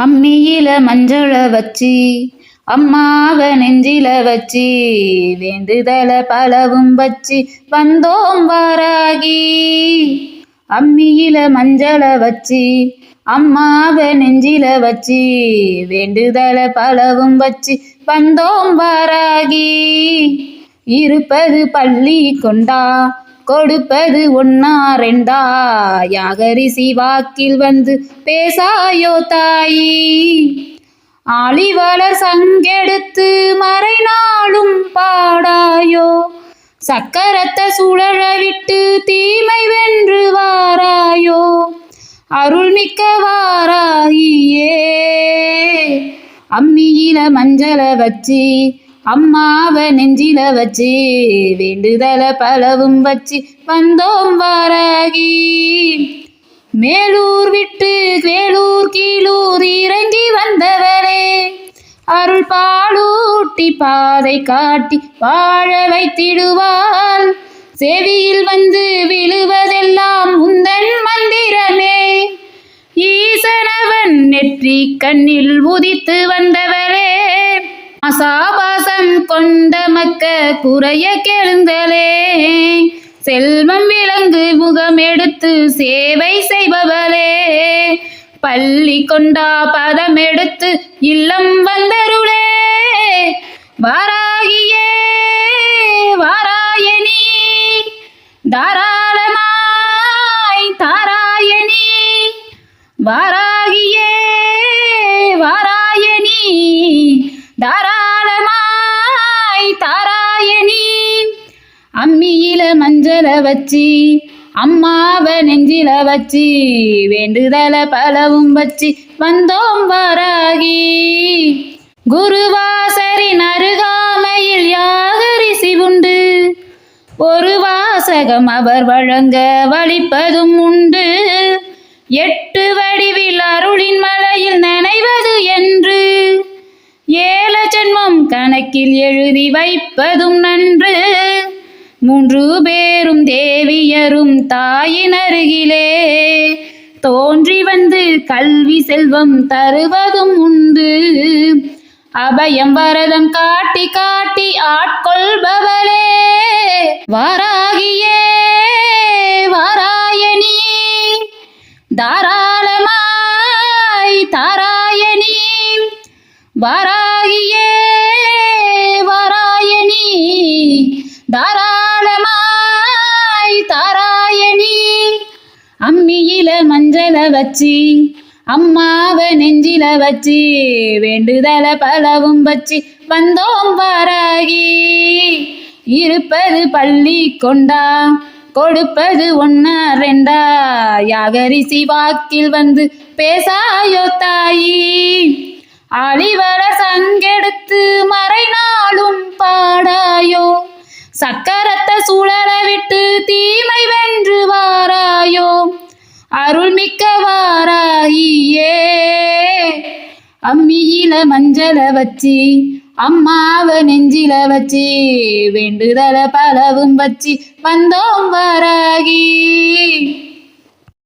அம்மியில மஞ்சள வச்சி அம்மாவ நெஞ்சில வச்சி வேண்டுதல பலவும் வச்சி வந்தோம் வாராகி. அம்மியில மஞ்சள வச்சி அம்மாவ நெஞ்சில வச்சி வேண்டுதல பலவும் வச்சி வந்தோம் வாராகி. இருப்பது பள்ளி கொண்டா கொடுப்பது ஒன்னா ரெண்டா யாகரிசி வாக்கில் வந்து பேசாயோ தாயி. ஆளிவளர் சங்கெடுத்து மறைநாளும் பாடாயோ சக்கரத்தை சுழல விட்டு தீமை வென்று வாராயோ அருள்மிக்க வாராகியே. அம்மியில மஞ்சள வச்சி அம்மாவ நெஞ்சில வச்சி வேண்டுதல பலவும் வச்சி வந்தோம் வாராகி. மேலூர் விட்டு வேலூர் கீழூர் இறங்கி வந்தவரே அருள் பாலூட்டி பாதை காட்டி வாழ வைத்திடுவாள். செவியில் வந்து விழுவதெல்லாம் உந்தன் மந்திரமே. ஈசனவன் நெற்றி கண்ணில் உதித்து வந்தவரே அசாபாசம் கொண்ட மக்க குறைய கெழுந்தலே. செல்வம் விலங்கு முகம் எடுத்து சேவை செய்பவளே பள்ளி கொண்டா பதம் எடுத்து இல்லம் வந்தருளே. வாராகியே வாராயணி தாராளமாய் தாராயணி. வாராகியே வாராயணி தாராளமாய் தாராயணி. அம்மியில மஞ்சள வச்சி அம்மாவ நெஞ்சில வச்சி வேண்டுதல பலவும் வச்சி வந்தோம் வாராகி. குருவாசரின் அருகாமையில் யாகரிசி உண்டு ஒரு வாசகம் அவர் வழங்க வலிப்பதும் உண்டு. 8 வடிவில் அருளின் மலையில் நனைவது என்று 7 ஜென்மம் கணக்கில் எழுதி வைப்பதும் நன்று. 3 பேரும் தேவியரும் தாயின் அருகிலே தோன்றி வந்து கல்வி செல்வம் தருவதும் உண்டு. அபயம் வரதம் காட்டி காட்டி ஆட்கொள்பவளே வாராகியே வாராயணி தாராளமாய் தாராயணி. வாராகியே வாராயணி தாராளமாய் தாராயணி. அம்மியில மஞ்சள வச்சி அம்மாவ நெஞ்சில வச்சி வேண்டுதல பலவும் வச்சி வந்தோம் வாராகி. இருப்பது பள்ளி கொண்டா கொடுப்பது ஒன்னா ரெண்டா யாகரிசி வாக்கில் வந்து பேசாயோ தாயி. ஆளிவள சங்கெடுத்து மறைநாளும் பாடாயோ சக்கரத்தை சுழல விட்டு தீமை வென்று வாராயோ அருள்மிக்க வாராகியே. அம்மியில மஞ்சள வச்சி அம்மாவ நெஞ்சில வச்சி வேண்டுதல பலவும் வச்சி வந்தோம் வாராகி.